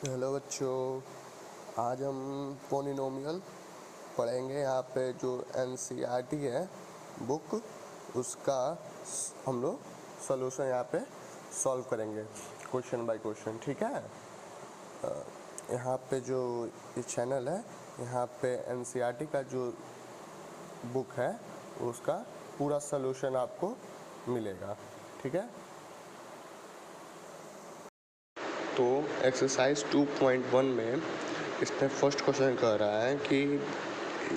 Hello बच्चों, आज हम पोलिनोमियल पढ़ेंगे। यहाँ पे जो एनसीईआरटी है बुक, उसका हम लोग सॉल्यूशन यहाँ पे सॉल्व करेंगे क्वेश्चन बाय क्वेश्चन। ठीक है। यहाँ पे जो ये चैनल है, यहाँ पे एनसीईआरटी का जो बुक है उसका पूरा सॉल्यूशन आपको मिलेगा। ठीक है। तो एक्सरसाइज 2.1 में इसमें फर्स्ट क्वेश्चन कह रहा है कि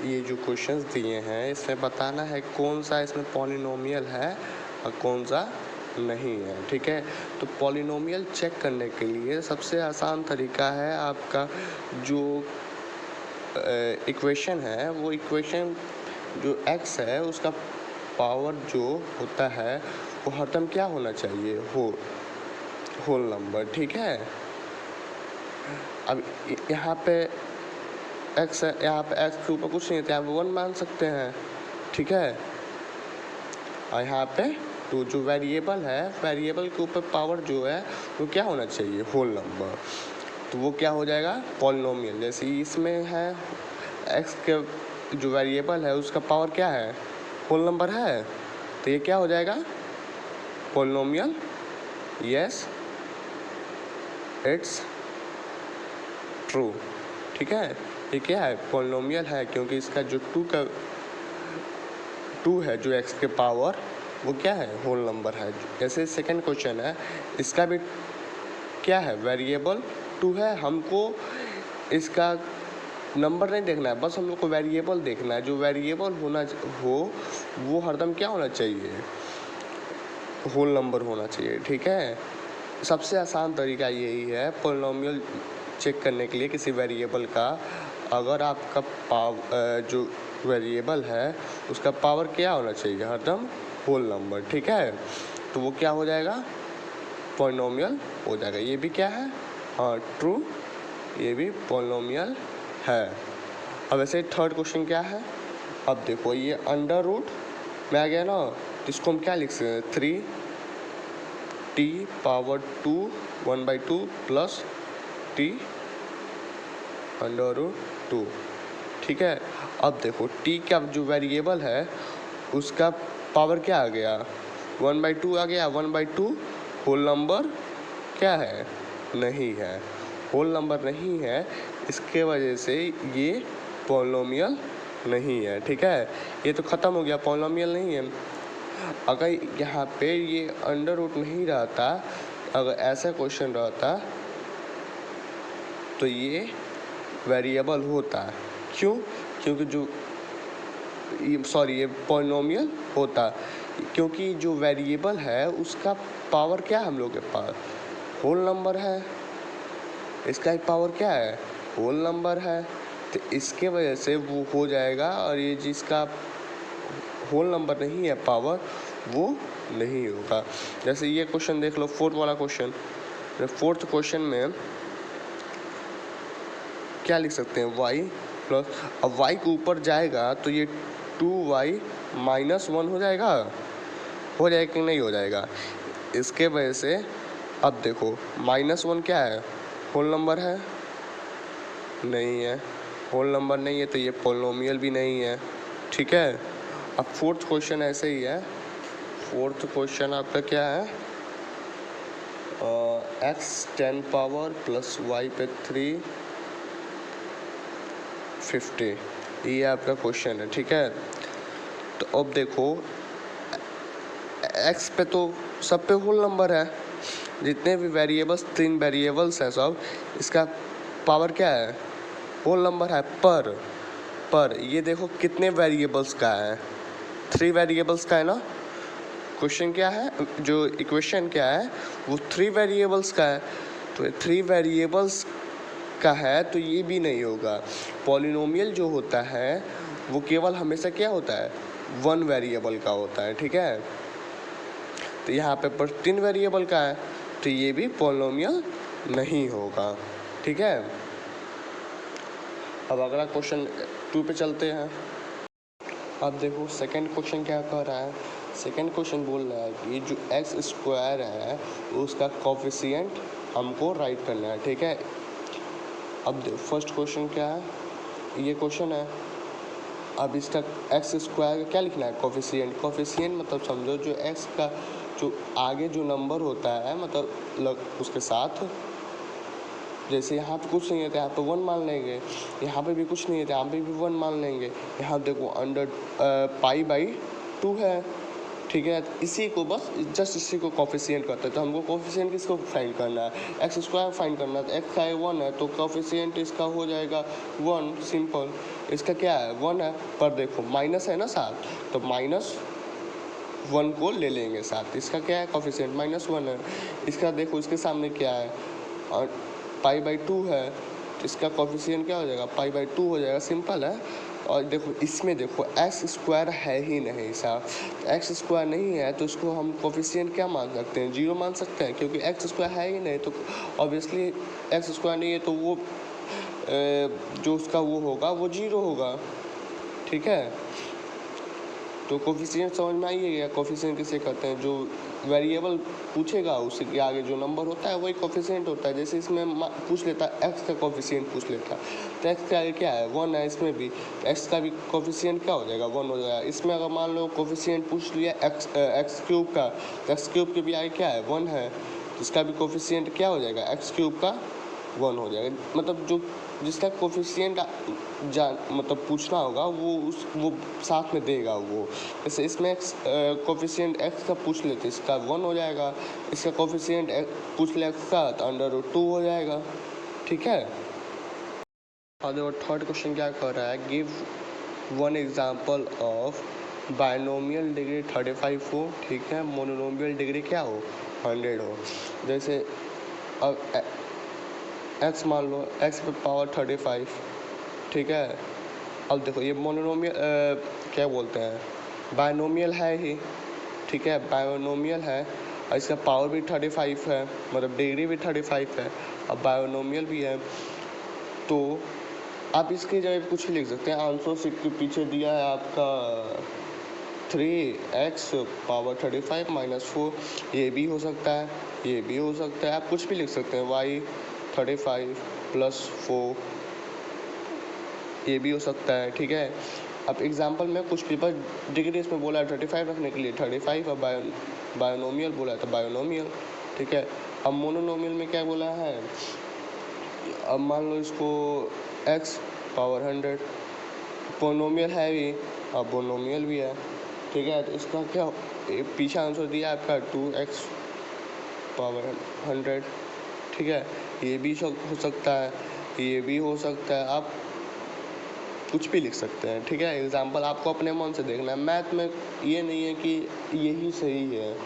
ये जो क्वेश्चंस दिए हैं इसमें बताना है कौन सा इसमें पॉलिनोमियल है और कौन सा नहीं है। ठीक है। तो पॉलिनोमियल चेक करने के लिए सबसे आसान तरीका है आपका जो इक्वेशन है, वो इक्वेशन जो x है उसका पावर जो होता है वो हरदम क्या होना चाहिए, होल नंबर। ठीक है। अब यहाँ पे x है, यहाँ पे x के ऊपर कुछ नहीं है, यहाँ पे 1 मान सकते हैं। ठीक है। और यहाँ पे तो जो वेरिएबल है, वेरिएबल के ऊपर पावर जो है वो क्या होना चाहिए, होल नंबर। तो वो क्या हो जाएगा, पॉलिनोमियल। जैसे इसमें है x के जो वेरिएबल है उसका पावर क्या है, होल नंबर है, तो ये क्या हो जाएगा, पॉलिनोमियल। Yes, it's true. ठीक है। ये क्या है, पॉलिनोमियल है, क्योंकि इसका जो 2 है जो x के पावर वो क्या है, होल नंबर है। जैसे सेकंड क्वेश्चन है, इसका भी क्या है, वेरिएबल 2 है। हमको इसका नंबर नहीं देखना है, बस हम लोग को वेरिएबल देखना है। जो वेरिएबल हो वो हरदम क्या होना चाहिए, होल नंबर होना चाहिए। ठीक है। सबसे आसान तरीका यही है पॉलिनोमियल चेक करने के लिए किसी वेरिएबल का। अगर आपका जो वेरिएबल है उसका पावर क्या होना चाहिए, हरदम होल नंबर। ठीक है। तो वो क्या हो जाएगा, पॉलिनोमियल हो जाएगा। ये भी क्या है, हाँ ट्रू, ये भी पॉलिनोमियल है। अब ऐसे थर्ड क्वेश्चन क्या है, अब देखो ये अंडर रूट में आ गया ना, तो इसको हम क्या लिख सकते हैं, 3t power 2 1/2 plus t under root 2। ठीक है। अब देखो t का जो वेरिएबल है उसका पावर क्या आ गया, 1/2 आ गया। 1/2 होल नंबर क्या है, नहीं है, होल नंबर नहीं है, इसके वजह से ये पॉलिनोमियल नहीं है। ठीक है। ये तो ख़त्म हो गया, पॉलिनोमियल नहीं है। अगर यहाँ पे ये अंडर रूट नहीं रहता, अगर ऐसा क्वेश्चन रहता तो ये वेरिएबल होता। क्यों, क्योंकि ये पॉलिनोमियल होता, क्योंकि जो वेरिएबल है उसका पावर क्या है, हम लोग के पास होल नंबर है, इसका एक पावर क्या है, होल नंबर है, तो इसके वजह से वो हो जाएगा। और ये जिसका होल नंबर नहीं है पावर, वो नहीं होगा। जैसे ये क्वेश्चन देख लो, फोर्थ वाला क्वेश्चन। फोर्थ क्वेश्चन में क्या लिख सकते हैं, y प्लस, अब y के ऊपर जाएगा तो ये 2y - 1 हो जाएगा कि नहीं हो जाएगा। इसके वजह से अब देखो -1 क्या है, होल नंबर है, नहीं है, होल नंबर नहीं है, तो ये पॉलिनोमियल भी नहीं है। ठीक है। अब फोर्थ क्वेश्चन ऐसे ही है। फोर्थ क्वेश्चन आपका क्या है, x 10 पावर प्लस y पे 350, ये आपका क्वेश्चन है। ठीक है। तो अब देखो x पे तो सब पे होल नंबर है, जितने भी वेरिएबल्स, 3 वेरिएबल्स हैं सब, इसका पावर क्या है, होल नंबर है। पर ये देखो कितने वेरिएबल्स का है, 3 वेरिएबल्स का है ना। क्वेश्चन क्या है, जो इक्वेशन क्या है, वो 3 वेरिएबल्स का है। तो 3 वेरिएबल्स का है तो ये भी नहीं होगा। पॉलिनोमियल जो होता है वो केवल हमेशा क्या होता है, 1 वेरिएबल का होता है। ठीक है। तो यहाँ पे पर 3 वेरिएबल का है, तो ये भी पॉलिनोमियल नहीं होगा। ठीक है। अब अगला क्वेश्चन 2 पे चलते हैं। अब देखो सेकंड क्वेश्चन क्या कह रहा है, सेकंड क्वेश्चन बोल रहा है कि जो x² है उसका कोफिशिएंट हमको राइट करना है। ठीक है। अब फर्स्ट क्वेश्चन क्या है, ये क्वेश्चन है। अब इसका एक्स स्क्वायर का क्या लिखना है, कोफिशिएंट। कोफिशिएंट मतलब समझो जो एक्स का जो आगे जो नंबर होता है मतलब उसके साथ, जैसे यहाँ पे कुछ नहीं है तो यहाँ पे 1 मान लेंगे, यहाँ पे भी कुछ नहीं है तो यहाँ पे भी 1 मान लेंगे। यहाँ देखो अंडर π/2 है, ठीक है। इसी को बस जस्ट इसी को कोफिशिएंट करते हैं। तो हमको कोफिशिएंट किसको फाइंड करना है, एक्स स्क्वायर फाइंड करना है। तो एक्स का 1 है तो कोफिशिएंट इसका हो जाएगा 1, सिंपल। इसका क्या है, 1 है, पर देखो माइनस है ना साथ, तो -1 को ले लेंगे साथ। इसका क्या है, कोफिशिएंट -1 है। इसका देखो इसके सामने क्या है, और π/2 है, तो इसका कोफिशिएंट क्या हो जाएगा, π/2 हो जाएगा, सिंपल है। और देखो इसमें देखो एक्स स्क्वायर है ही नहीं साहब, एक्स स्क्वायर नहीं है तो इसको हम कोफिशिएंट क्या मान सकते हैं, 0 मान सकते हैं, क्योंकि एक्स स्क्वायर है ही नहीं। तो ऑब्वियसली एक्स स्क्वायर नहीं है तो वो जो उसका वो होगा वो 0 होगा, ठीक है। तो कोफिशिएंट समझ में आई है, कोफिशिएंट किसे कहते हैं, जो वेरिएबल पूछेगा उसके आगे जो नंबर होता है वही कोफिशिएंट होता है। जैसे इसमें पूछ लेता एक्स का कोफिशिएंट पूछ लेता, तो एक्स का आगे क्या है, 1 है, इसमें भी एक्स का भी कोफिशिएंट क्या हो जाएगा, 1 हो जाएगा। इसमें अगर मान लो कोफिशिएंट पूछ लिया एक्स क्यूब का, तो एक्स क्यूब के भी आगे क्या है, 1 है, तो इसका भी कोफिशिएंट क्या हो जाएगा, एक्स क्यूब का 1 हो जाएगा। मतलब जो जिसका कोफिशिएंट मतलब पूछना होगा वो साथ में देगा वो। जैसे इसमें कोफिशिएंट एक्स का पूछ लेते इसका 1 हो जाएगा, इसका कोफिशिएंट पूछ ले एक्स का तो √2 हो जाएगा, ठीक है। और देखो थर्ड क्वेश्चन क्या कर रहा है, give 1 example of binomial degree 35 हो, ठीक है, मोनोनोमियल डिग्री क्या हो, 100 हो। जैसे अब एक्स मान लो, एक्स पे पावर 35, ठीक है। अब देखो ये मोनोनोमियल क्या बोलते हैं, बायनोमियल है ही, ठीक है, बायनोमियल है, और इसका पावर भी 35 है, मतलब डिग्री भी 35 है, अब बायनोमियल भी है। तो आप इसकी जगह कुछ लिख सकते हैं, आंसर शीट के पीछे दिया है आपका 3x पावर 35 -4, ये भी हो सकता है, ये भी हो सकता है, आप कुछ भी लिख सकते हैं, y 35 + 4, ये भी हो सकता है, ठीक है। अब एग्जांपल में कुछ पेपर डिग्री इसमें बोला है 35 रखने के लिए 35, और बायोनोमियल बोला है तो बायोनोमियल, ठीक है। अब मोनोनोमियल में क्या बोला है, अब मान लो इसको x पावर 100, पोनोमियल है भी और बोनोमियल भी है, ठीक है। तो इसका क्या पीछे आंसर दिया है आपका 2x पावर 100, ठीक है। ये भी हो सकता है, ये भी हो सकता है, आप कुछ भी लिख सकते हैं, ठीक है। एग्जाम्पल आपको अपने मन से देखना है, मैथ में ये नहीं है कि यही सही है,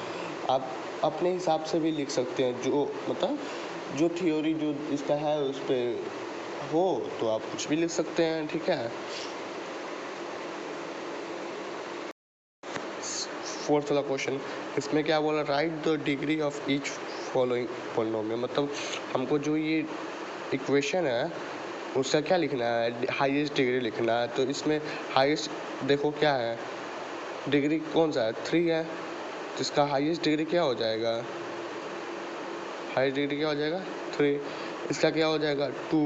आप अपने हिसाब से भी लिख सकते हैं, जो मतलब जो थ्योरी जो इसका है उस पर हो तो आप कुछ भी लिख सकते हैं, ठीक है। फोर्थ वाला क्वेश्चन, इसमें क्या बोला, right the degree of each following polynomial. मतलब हमको जो ये इक्वेशन है उसका क्या लिखना है, हाईएस्ट डिग्री लिखना है। तो इसमें हाईएस्ट देखो क्या है, डिग्री कौन सा है, 3 है, तो इसका हाईएस्ट डिग्री क्या हो जाएगा, हाईएस्ट डिग्री क्या हो जाएगा 3, इसका क्या हो जाएगा 2,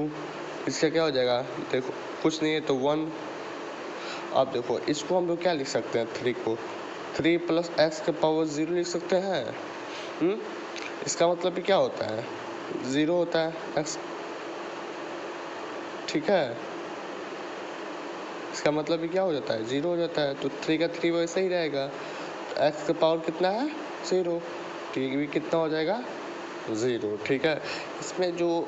इसका क्या हो जाएगा, देखो कुछ नहीं है तो 1। अब देखो इसको हम लोग क्या लिख सकते हैं, 3 को 3 + x के पावर 0 लिख सकते हैं। इसका मतलब भी क्या होता है, 0 होता है x, ठीक है। इसका मतलब भी क्या हो जाता है, 0 हो जाता है। तो 3 का 3 वैसे ही रहेगा, तो x का पावर कितना है 0, ठीक भी कितना हो जाएगा 0, ठीक है। इसमें जो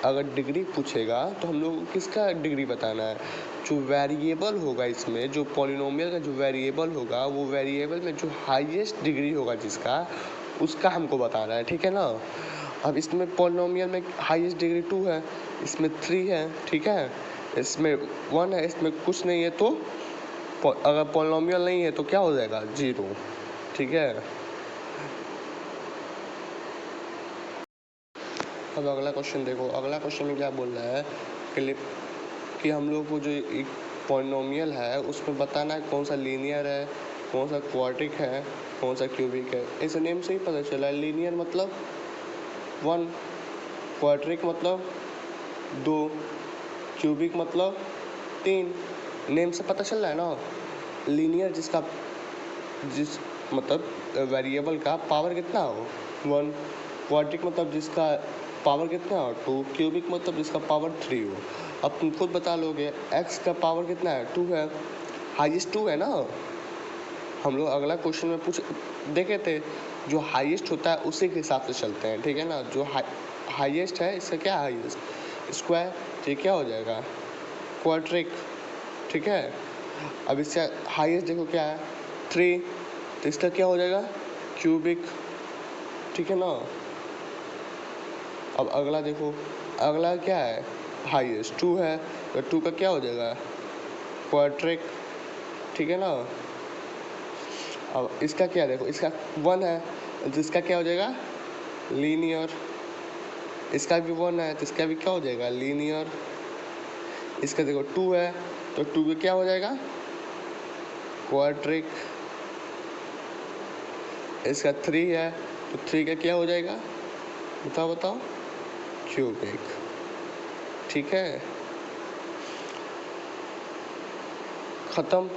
अगर डिग्री पूछेगा तो हम लोग को किसका डिग्री बताना है, जो वेरिएबल होगा इसमें, जो पॉलिनोमियल का जो वेरिएबल होगा, वो वेरिएबल में जो हाईएस्ट डिग्री होगा जिसका, उसका हमको बताना है, ठीक है ना। अब इसमें पॉलिनोमियल में हाईएस्ट डिग्री 2 है, इसमें 3 है, ठीक है, इसमें 1 है, इसमें कुछ नहीं है, तो अगर पॉलिनोमियल नहीं है तो क्या हो जाएगा 0, ठीक है। अब अगला क्वेश्चन देखो, अगला क्वेश्चन में क्या बोल रहा है कि हम लोग को जो एक पॉलिनोमियल है उसमें बताना है कौन सा लीनियर है, कौन सा क्वाड्रिक है, कौन सा क्यूबिक है। इस नेम से ही पता चला, लीनियर मतलब 1, क्वाड्रिक मतलब 2, क्यूबिक मतलब 3। नेम से पता चल रहा है ना, लीनियर जिस मतलब वेरिएबल का पावर कितना हो 1, क्वाड्रिक मतलब जिसका पावर कितना हो 2, क्यूबिक मतलब जिसका पावर 3 हो। अब तुम खुद बता लोगे x का पावर कितना है 2 है, हाईएस्ट 2 है ना। हम लोग अगला क्वेश्चन में देखे थे, जो हाईएस्ट होता है उसी के हिसाब से चलते हैं, ठीक है ना। जो हाईएस्ट है इसका क्या है, हाईएस्ट स्क्वायर, तो क्या हो जाएगा क्वाड्रिक, ठीक है। अब इसका हाईएस्ट देखो क्या है 3, तो इसका क्या हो जाएगा क्यूबिक, ठीक है ना। अब अगला देखो, अगला क्या है हाईएस्ट 2 है, तो 2 का क्या हो जाएगा क्वाड्रिक, ठीक है ना। अब इसका क्या देखो, इसका 1 है तो इसका क्या हो जाएगा लीनियर, इसका भी 1 है तो इसका भी क्या हो जाएगा लीनियर। इसका देखो 2 है तो 2 का क्या हो जाएगा क्वाड्रिक। इसका 3 है तो 3 का क्या हो जाएगा बताओ क्यूबिक, ठीक है। ख़त्म।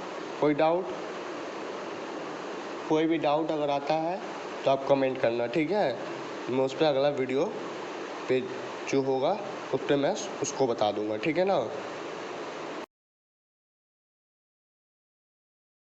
कोई भी डाउट अगर आता है तो आप कमेंट करना, ठीक है। मैं उस पर अगला वीडियो पे जो होगा उस पर मैं उसको बता दूंगा, ठीक है ना।